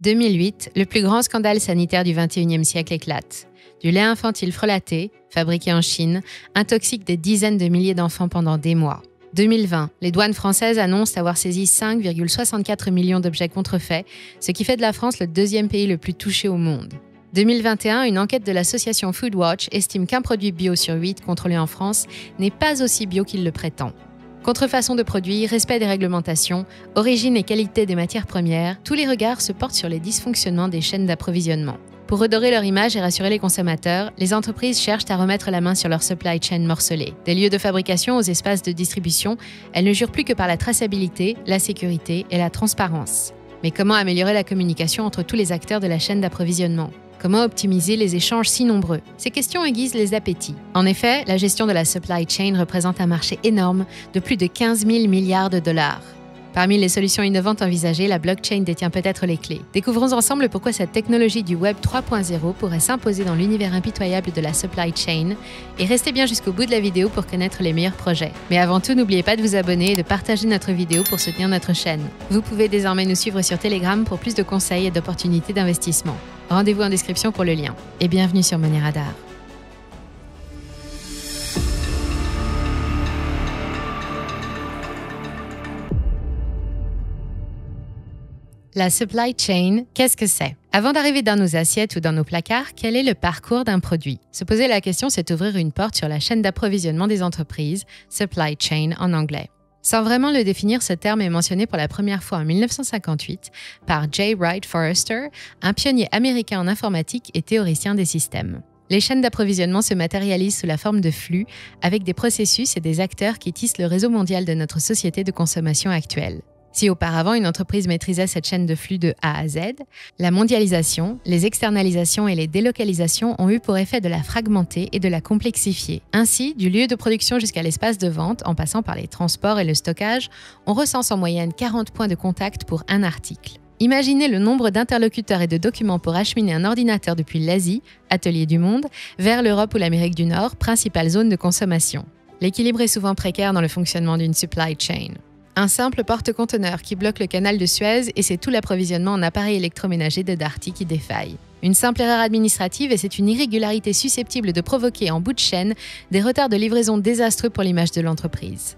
2008, le plus grand scandale sanitaire du XXIe siècle éclate. Du lait infantile frelaté, fabriqué en Chine, intoxique des dizaines de milliers d'enfants pendant des mois. 2020, les douanes françaises annoncent avoir saisi 5,64 millions d'objets contrefaits, ce qui fait de la France le deuxième pays le plus touché au monde. 2021, une enquête de l'association Foodwatch estime qu'un produit bio sur 8 contrôlé en France n'est pas aussi bio qu'il le prétend. Contrefaçon de produits, respect des réglementations, origine et qualité des matières premières, tous les regards se portent sur les dysfonctionnements des chaînes d'approvisionnement. Pour redorer leur image et rassurer les consommateurs, les entreprises cherchent à remettre la main sur leur supply chain morcelée. Des lieux de fabrication aux espaces de distribution, elles ne jurent plus que par la traçabilité, la sécurité et la transparence. Mais comment améliorer la communication entre tous les acteurs de la chaîne d'approvisionnement ? Comment optimiser les échanges si nombreux ? Ces questions aiguisent les appétits. En effet, la gestion de la supply chain représente un marché énorme de plus de 15 000 milliards de dollars. Parmi les solutions innovantes envisagées, la blockchain détient peut-être les clés. Découvrons ensemble pourquoi cette technologie du Web 3.0 pourrait s'imposer dans l'univers impitoyable de la supply chain. Et restez bien jusqu'au bout de la vidéo pour connaître les meilleurs projets. Mais avant tout, n'oubliez pas de vous abonner et de partager notre vidéo pour soutenir notre chaîne. Vous pouvez désormais nous suivre sur Telegram pour plus de conseils et d'opportunités d'investissement. Rendez-vous en description pour le lien. Et bienvenue sur Money Radar. La supply chain, qu'est-ce que c'est ? Avant d'arriver dans nos assiettes ou dans nos placards, quel est le parcours d'un produit ? Se poser la question, c'est ouvrir une porte sur la chaîne d'approvisionnement des entreprises, supply chain en anglais. Sans vraiment le définir, ce terme est mentionné pour la première fois en 1958 par J. Wright Forrester, un pionnier américain en informatique et théoricien des systèmes. Les chaînes d'approvisionnement se matérialisent sous la forme de flux, avec des processus et des acteurs qui tissent le réseau mondial de notre société de consommation actuelle. Si auparavant une entreprise maîtrisait cette chaîne de flux de A à Z, la mondialisation, les externalisations et les délocalisations ont eu pour effet de la fragmenter et de la complexifier. Ainsi, du lieu de production jusqu'à l'espace de vente, en passant par les transports et le stockage, on recense en moyenne 40 points de contact pour un article. Imaginez le nombre d'interlocuteurs et de documents pour acheminer un ordinateur depuis l'Asie, atelier du monde, vers l'Europe ou l'Amérique du Nord, principale zone de consommation. L'équilibre est souvent précaire dans le fonctionnement d'une supply chain. Un simple porte-conteneur qui bloque le canal de Suez et c'est tout l'approvisionnement en appareils électroménagers de Darty qui défaille. Une simple erreur administrative et c'est une irrégularité susceptible de provoquer en bout de chaîne des retards de livraison désastreux pour l'image de l'entreprise.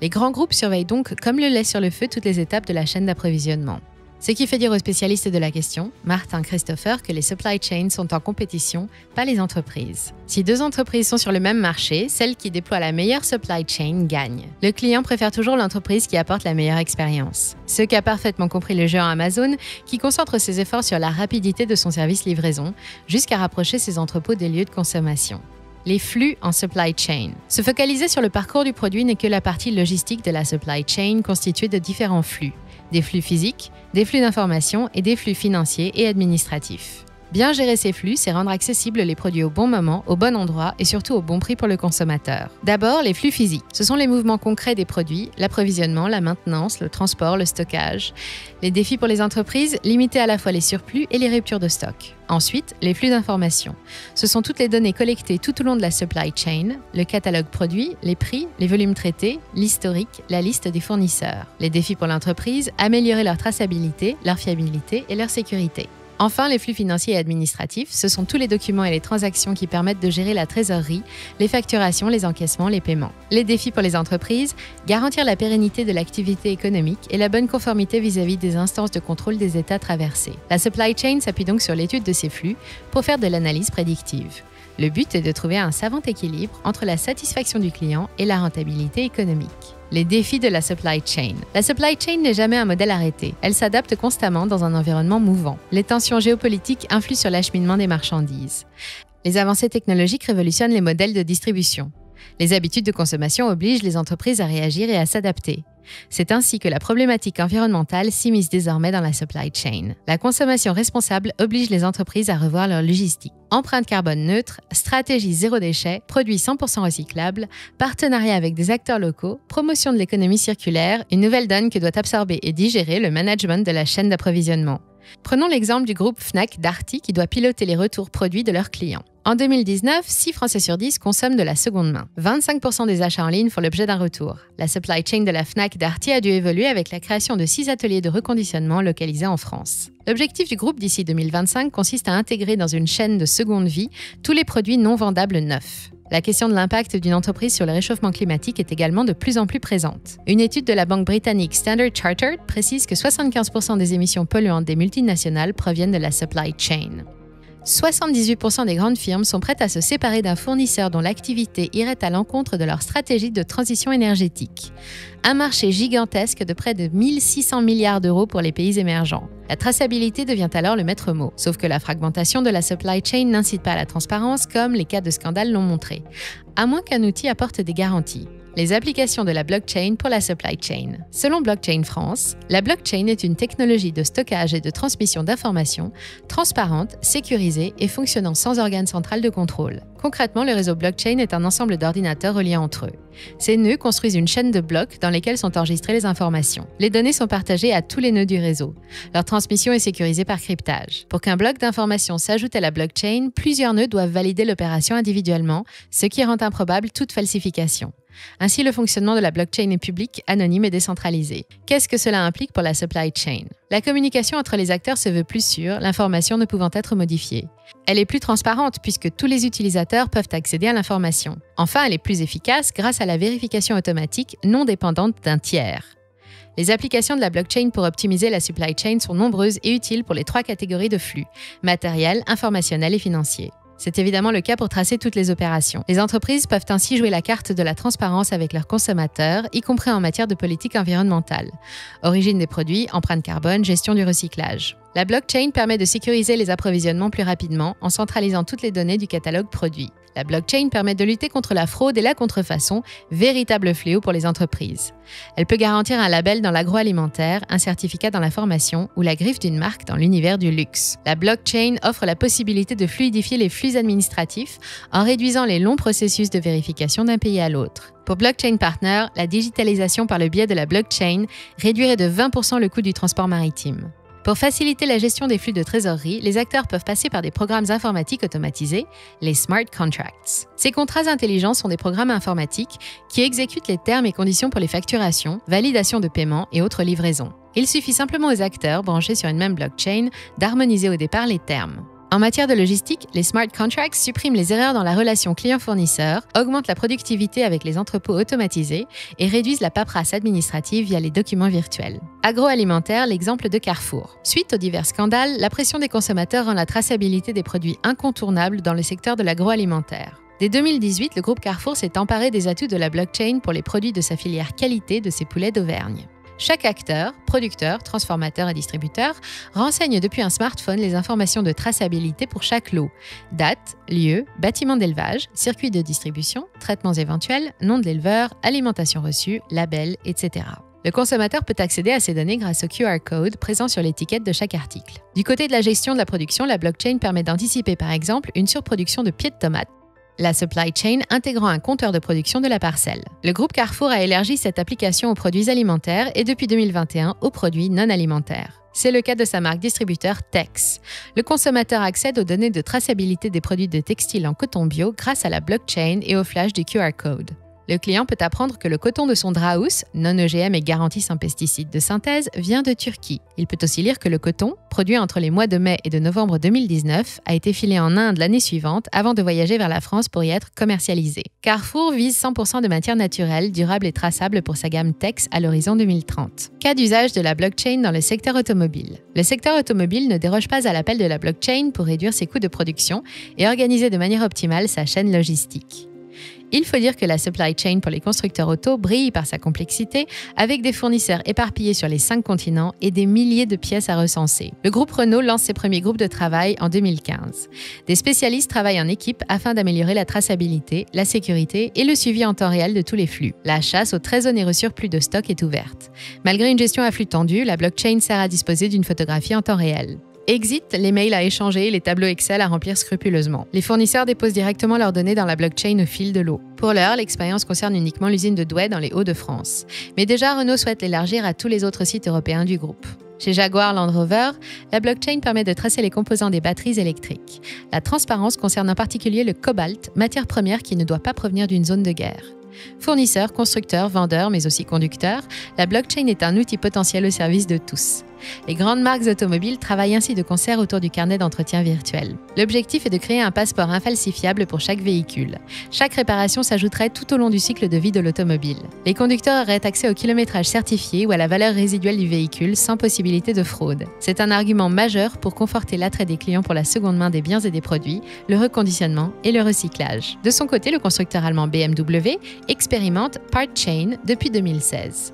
Les grands groupes surveillent donc comme le lait sur le feu toutes les étapes de la chaîne d'approvisionnement. Ce qui fait dire aux spécialistes de la question, Martin Christopher, que les supply chains sont en compétition, pas les entreprises. Si deux entreprises sont sur le même marché, celle qui déploie la meilleure supply chain gagne. Le client préfère toujours l'entreprise qui apporte la meilleure expérience. Ce qu'a parfaitement compris le géant Amazon, qui concentre ses efforts sur la rapidité de son service livraison, jusqu'à rapprocher ses entrepôts des lieux de consommation. Les flux en supply chain. Se focaliser sur le parcours du produit n'est que la partie logistique de la supply chain constituée de différents flux. Des flux physiques, des flux d'information et des flux financiers et administratifs. Bien gérer ces flux, c'est rendre accessibles les produits au bon moment, au bon endroit et surtout au bon prix pour le consommateur. D'abord, les flux physiques. Ce sont les mouvements concrets des produits, l'approvisionnement, la maintenance, le transport, le stockage. Les défis pour les entreprises, limiter à la fois les surplus et les ruptures de stock. Ensuite, les flux d'information. Ce sont toutes les données collectées tout au long de la supply chain, le catalogue produit, les prix, les volumes traités, l'historique, la liste des fournisseurs. Les défis pour l'entreprise, améliorer leur traçabilité, leur fiabilité et leur sécurité. Enfin, les flux financiers et administratifs, ce sont tous les documents et les transactions qui permettent de gérer la trésorerie, les facturations, les encaissements, les paiements. Les défis pour les entreprises, garantir la pérennité de l'activité économique et la bonne conformité vis-à-vis des instances de contrôle des États traversés. La supply chain s'appuie donc sur l'étude de ces flux pour faire de l'analyse prédictive. Le but est de trouver un savant équilibre entre la satisfaction du client et la rentabilité économique. Les défis de la supply chain. La supply chain n'est jamais un modèle arrêté. Elle s'adapte constamment dans un environnement mouvant. Les tensions géopolitiques influent sur l'acheminement des marchandises. Les avancées technologiques révolutionnent les modèles de distribution. Les habitudes de consommation obligent les entreprises à réagir et à s'adapter. C'est ainsi que la problématique environnementale s'immisce désormais dans la supply chain. La consommation responsable oblige les entreprises à revoir leur logistique. Empreinte carbone neutre, stratégie zéro déchet, produits 100% recyclables, partenariat avec des acteurs locaux, promotion de l'économie circulaire, une nouvelle donne que doit absorber et digérer le management de la chaîne d'approvisionnement. Prenons l'exemple du groupe Fnac Darty qui doit piloter les retours produits de leurs clients. En 2019, 6 Français sur 10 consomment de la seconde main. 25% des achats en ligne font l'objet d'un retour. La supply chain de la Fnac Darty a dû évoluer avec la création de 6 ateliers de reconditionnement localisés en France. L'objectif du groupe d'ici 2025 consiste à intégrer dans une chaîne de seconde vie tous les produits non vendables neufs. La question de l'impact d'une entreprise sur le réchauffement climatique est également de plus en plus présente. Une étude de la banque britannique Standard Chartered précise que 75% des émissions polluantes des multinationales proviennent de la supply chain. 78% des grandes firmes sont prêtes à se séparer d'un fournisseur dont l'activité irait à l'encontre de leur stratégie de transition énergétique. Un marché gigantesque de près de 1 600 milliards d'euros pour les pays émergents. La traçabilité devient alors le maître mot, sauf que la fragmentation de la supply chain n'incite pas à la transparence comme les cas de scandale l'ont montré, à moins qu'un outil apporte des garanties. Les applications de la blockchain pour la supply chain. Selon Blockchain France, la blockchain est une technologie de stockage et de transmission d'informations transparente, sécurisée et fonctionnant sans organe central de contrôle. Concrètement, le réseau blockchain est un ensemble d'ordinateurs reliés entre eux. Ces nœuds construisent une chaîne de blocs dans lesquels sont enregistrées les informations. Les données sont partagées à tous les nœuds du réseau. Leur transmission est sécurisée par cryptage. Pour qu'un bloc d'informations s'ajoute à la blockchain, plusieurs nœuds doivent valider l'opération individuellement, ce qui rend improbable toute falsification. Ainsi, le fonctionnement de la blockchain est public, anonyme et décentralisé. Qu'est-ce que cela implique pour la supply chain? La communication entre les acteurs se veut plus sûre, l'information ne pouvant être modifiée. Elle est plus transparente puisque tous les utilisateurs peuvent accéder à l'information. Enfin, elle est plus efficace grâce à la vérification automatique non dépendante d'un tiers. Les applications de la blockchain pour optimiser la supply chain sont nombreuses et utiles pour les 3 catégories de flux: matériel, informationnel et financier. C'est évidemment le cas pour tracer toutes les opérations. Les entreprises peuvent ainsi jouer la carte de la transparence avec leurs consommateurs, y compris en matière de politique environnementale. Origine des produits, empreinte carbone, gestion du recyclage. La blockchain permet de sécuriser les approvisionnements plus rapidement en centralisant toutes les données du catalogue produit. La blockchain permet de lutter contre la fraude et la contrefaçon, véritable fléau pour les entreprises. Elle peut garantir un label dans l'agroalimentaire, un certificat dans la formation ou la griffe d'une marque dans l'univers du luxe. La blockchain offre la possibilité de fluidifier les flux administratifs en réduisant les longs processus de vérification d'un pays à l'autre. Pour Blockchain Partner, la digitalisation par le biais de la blockchain réduirait de 20% le coût du transport maritime. Pour faciliter la gestion des flux de trésorerie, les acteurs peuvent passer par des programmes informatiques automatisés, les smart contracts. Ces contrats intelligents sont des programmes informatiques qui exécutent les termes et conditions pour les facturations, validations de paiement et autres livraisons. Il suffit simplement aux acteurs, branchés sur une même blockchain, d'harmoniser au départ les termes. En matière de logistique, les smart contracts suppriment les erreurs dans la relation client-fournisseur, augmentent la productivité avec les entrepôts automatisés et réduisent la paperasse administrative via les documents virtuels. Agroalimentaire, l'exemple de Carrefour. Suite aux divers scandales, la pression des consommateurs rend la traçabilité des produits incontournable dans le secteur de l'agroalimentaire. Dès 2018, le groupe Carrefour s'est emparé des atouts de la blockchain pour les produits de sa filière qualité de ses poulets d'Auvergne. Chaque acteur, producteur, transformateur et distributeur, renseigne depuis un smartphone les informations de traçabilité pour chaque lot: date, lieu, bâtiment d'élevage, circuit de distribution, traitements éventuels, nom de l'éleveur, alimentation reçue, label, etc. Le consommateur peut accéder à ces données grâce au QR code présent sur l'étiquette de chaque article. Du côté de la gestion de la production, la blockchain permet d'anticiper par exemple une surproduction de pieds de tomates, la supply chain intégrant un compteur de production de la parcelle. Le groupe Carrefour a élargi cette application aux produits alimentaires et depuis 2021 aux produits non alimentaires. C'est le cas de sa marque distributeur Tex. Le consommateur accède aux données de traçabilité des produits de textile en coton bio grâce à la blockchain et au flash du QR code. Le client peut apprendre que le coton de son Draus, non OGM et garanti sans pesticides de synthèse, vient de Turquie. Il peut aussi lire que le coton, produit entre les mois de mai et de novembre 2019, a été filé en Inde l'année suivante avant de voyager vers la France pour y être commercialisé. Carrefour vise 100% de matières naturelles, durables et traçables pour sa gamme Tex à l'horizon 2030. Cas d'usage de la blockchain dans le secteur automobile. Le secteur automobile ne déroge pas à l'appel de la blockchain pour réduire ses coûts de production et organiser de manière optimale sa chaîne logistique. Il faut dire que la supply chain pour les constructeurs auto brille par sa complexité, avec des fournisseurs éparpillés sur les 5 continents et des milliers de pièces à recenser. Le groupe Renault lance ses premiers groupes de travail en 2015. Des spécialistes travaillent en équipe afin d'améliorer la traçabilité, la sécurité et le suivi en temps réel de tous les flux. La chasse au très onéreux surplus de stock est ouverte. Malgré une gestion à flux tendu, la blockchain sert à disposer d'une photographie en temps réel. Exit, les mails à échanger et les tableaux Excel à remplir scrupuleusement. Les fournisseurs déposent directement leurs données dans la blockchain au fil de l'eau. Pour l'heure, l'expérience concerne uniquement l'usine de Douai dans les Hauts-de-France. Mais déjà, Renault souhaite l'élargir à tous les autres sites européens du groupe. Chez Jaguar Land Rover, la blockchain permet de tracer les composants des batteries électriques. La transparence concerne en particulier le cobalt, matière première qui ne doit pas provenir d'une zone de guerre. Fournisseurs, constructeurs, vendeurs, mais aussi conducteurs, la blockchain est un outil potentiel au service de tous. Les grandes marques automobiles travaillent ainsi de concert autour du carnet d'entretien virtuel. L'objectif est de créer un passeport infalsifiable pour chaque véhicule. Chaque réparation s'ajouterait tout au long du cycle de vie de l'automobile. Les conducteurs auraient accès au kilométrage certifié ou à la valeur résiduelle du véhicule sans possibilité de fraude. C'est un argument majeur pour conforter l'attrait des clients pour la seconde main des biens et des produits, le reconditionnement et le recyclage. De son côté, le constructeur allemand BMW expérimente PartChain depuis 2016.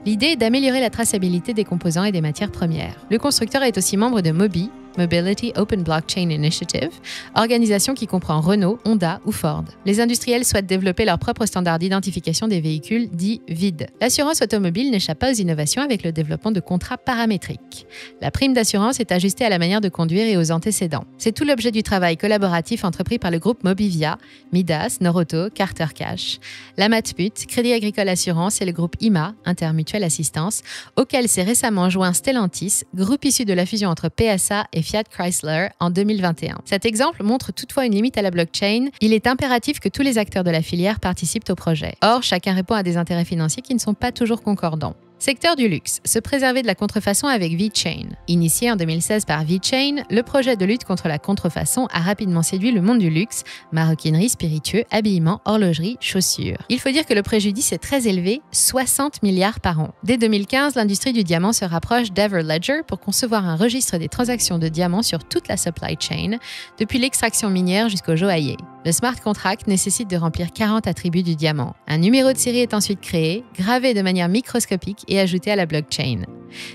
L'idée est d'améliorer la traçabilité des composants et des matières premières. Le constructeur est aussi membre de MOBI, Mobility Open Blockchain Initiative, organisation qui comprend Renault, Honda ou Ford. Les industriels souhaitent développer leur propre standard d'identification des véhicules dits VID. L'assurance automobile n'échappe pas aux innovations avec le développement de contrats paramétriques. La prime d'assurance est ajustée à la manière de conduire et aux antécédents. C'est tout l'objet du travail collaboratif entrepris par le groupe Mobivia, Midas, Norauto, Carter Cash, la Matmut, Crédit Agricole Assurance et le groupe IMA, Intermutuelle Assistance, auquel s'est récemment joint Stellantis, groupe issu de la fusion entre PSA et Fiat Chrysler en 2021. Cet exemple montre toutefois une limite à la blockchain. Il est impératif que tous les acteurs de la filière participent au projet. Or, chacun répond à des intérêts financiers qui ne sont pas toujours concordants. Secteur du luxe, se préserver de la contrefaçon avec VeChain. Initié en 2016 par VeChain, le projet de lutte contre la contrefaçon a rapidement séduit le monde du luxe, maroquinerie, spiritueux, habillement, horlogerie, chaussures. Il faut dire que le préjudice est très élevé, 60 milliards par an. Dès 2015, l'industrie du diamant se rapproche d'Everledger pour concevoir un registre des transactions de diamants sur toute la supply chain, depuis l'extraction minière jusqu'au joaillier. Le smart contract nécessite de remplir 40 attributs du diamant. Un numéro de série est ensuite créé, gravé de manière microscopique et ajouté à la blockchain.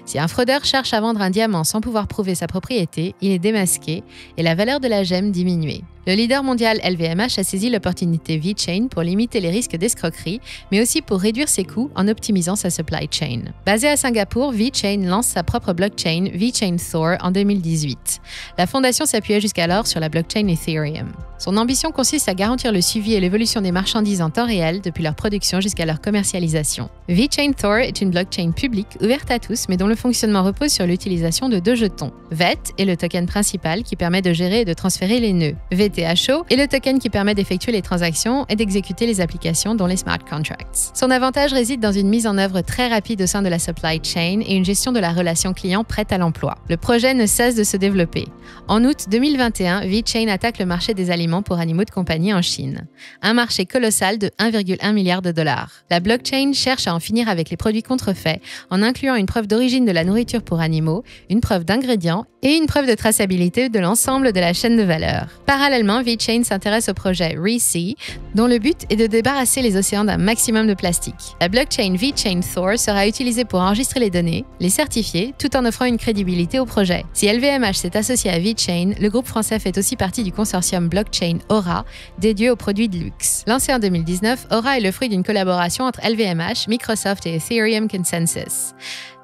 Si un fraudeur cherche à vendre un diamant sans pouvoir prouver sa propriété, il est démasqué et la valeur de la gemme diminuée. Le leader mondial LVMH a saisi l'opportunité VeChain pour limiter les risques d'escroquerie, mais aussi pour réduire ses coûts en optimisant sa supply chain. Basé à Singapour, VeChain lance sa propre blockchain VeChain Thor en 2018. La fondation s'appuyait jusqu'alors sur la blockchain Ethereum. Son ambition consiste à garantir le suivi et l'évolution des marchandises en temps réel depuis leur production jusqu'à leur commercialisation. VeChain Thor est une blockchain publique ouverte à tous, mais dont le fonctionnement repose sur l'utilisation de deux jetons. VET est le token principal qui permet de gérer et de transférer les nœuds. VTHO est le token qui permet d'effectuer les transactions et d'exécuter les applications, dont les smart contracts. Son avantage réside dans une mise en œuvre très rapide au sein de la supply chain et une gestion de la relation client prête à l'emploi. Le projet ne cesse de se développer. En août 2021, VeChain attaque le marché des aliments pour animaux de compagnie en Chine. Un marché colossal de 1,1 milliard de dollars. La blockchain cherche à en finir avec les produits contrefaits en incluant une preuve d'origine de la nourriture pour animaux, une preuve d'ingrédients et une preuve de traçabilité de l'ensemble de la chaîne de valeur. Parallèlement, VeChain s'intéresse au projet ReSea, dont le but est de débarrasser les océans d'un maximum de plastique. La blockchain VeChain Thor sera utilisée pour enregistrer les données, les certifier, tout en offrant une crédibilité au projet. Si LVMH s'est associé à VeChain, le groupe français fait aussi partie du consortium blockchain Aura, dédié aux produits de luxe. Lancé en 2019, Aura est le fruit d'une collaboration entre LVMH, Microsoft et Ethereum Consensus.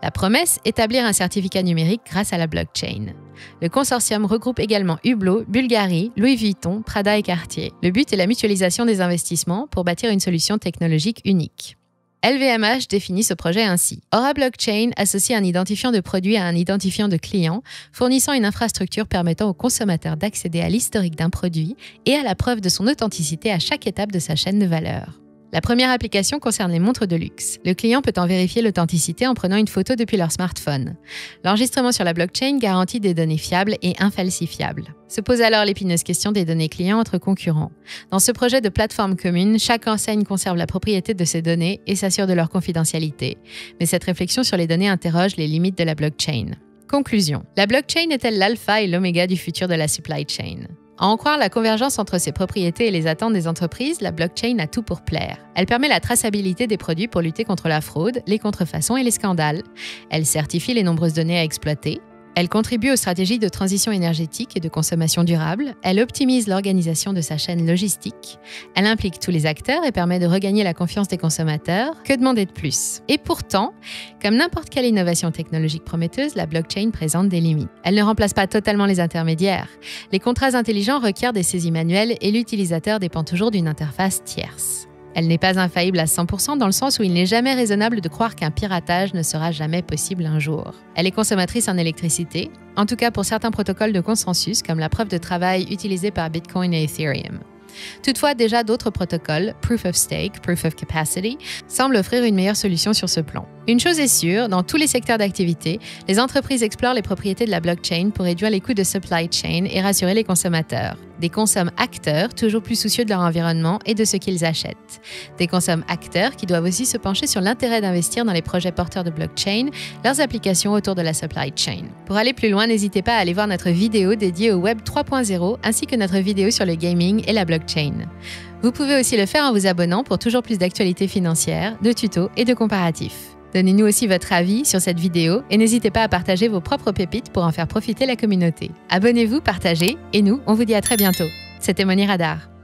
La promesse, établir un certificat numérique grâce à la blockchain. Le consortium regroupe également Hublot, Bulgari, Louis Vuitton, Prada et Cartier. Le but est la mutualisation des investissements pour bâtir une solution technologique unique. LVMH définit ce projet ainsi. Aura Blockchain associe un identifiant de produit à un identifiant de client, fournissant une infrastructure permettant au consommateur d'accéder à l'historique d'un produit et à la preuve de son authenticité à chaque étape de sa chaîne de valeur. La première application concerne les montres de luxe. Le client peut en vérifier l'authenticité en prenant une photo depuis leur smartphone. L'enregistrement sur la blockchain garantit des données fiables et infalsifiables. Se pose alors l'épineuse question des données clients entre concurrents. Dans ce projet de plateforme commune, chaque enseigne conserve la propriété de ses données et s'assure de leur confidentialité. Mais cette réflexion sur les données interroge les limites de la blockchain. Conclusion. La blockchain est-elle l'alpha et l'oméga du futur de la supply chain ? À en croire la convergence entre ses propriétés et les attentes des entreprises, la blockchain a tout pour plaire. Elle permet la traçabilité des produits pour lutter contre la fraude, les contrefaçons et les scandales. Elle certifie les nombreuses données à exploiter. Elle contribue aux stratégies de transition énergétique et de consommation durable. Elle optimise l'organisation de sa chaîne logistique. Elle implique tous les acteurs et permet de regagner la confiance des consommateurs. Que demander de plus ? Et pourtant, comme n'importe quelle innovation technologique prometteuse, la blockchain présente des limites. Elle ne remplace pas totalement les intermédiaires. Les contrats intelligents requièrent des saisies manuelles et l'utilisateur dépend toujours d'une interface tierce. Elle n'est pas infaillible à 100% dans le sens où il n'est jamais raisonnable de croire qu'un piratage ne sera jamais possible un jour. Elle est consommatrice en électricité, en tout cas pour certains protocoles de consensus comme la preuve de travail utilisée par Bitcoin et Ethereum. Toutefois, déjà d'autres protocoles, Proof of Stake, Proof of Capacity, semblent offrir une meilleure solution sur ce plan. Une chose est sûre, dans tous les secteurs d'activité, les entreprises explorent les propriétés de la blockchain pour réduire les coûts de supply chain et rassurer les consommateurs. Des consommateurs toujours plus soucieux de leur environnement et de ce qu'ils achètent. Des consommateurs qui doivent aussi se pencher sur l'intérêt d'investir dans les projets porteurs de blockchain, leurs applications autour de la supply chain. Pour aller plus loin, n'hésitez pas à aller voir notre vidéo dédiée au Web 3.0 ainsi que notre vidéo sur le gaming et la blockchain. Vous pouvez aussi le faire en vous abonnant pour toujours plus d'actualités financières, de tutos et de comparatifs. Donnez-nous aussi votre avis sur cette vidéo et n'hésitez pas à partager vos propres pépites pour en faire profiter la communauté. Abonnez-vous, partagez et nous, on vous dit à très bientôt. C'était Money Radar.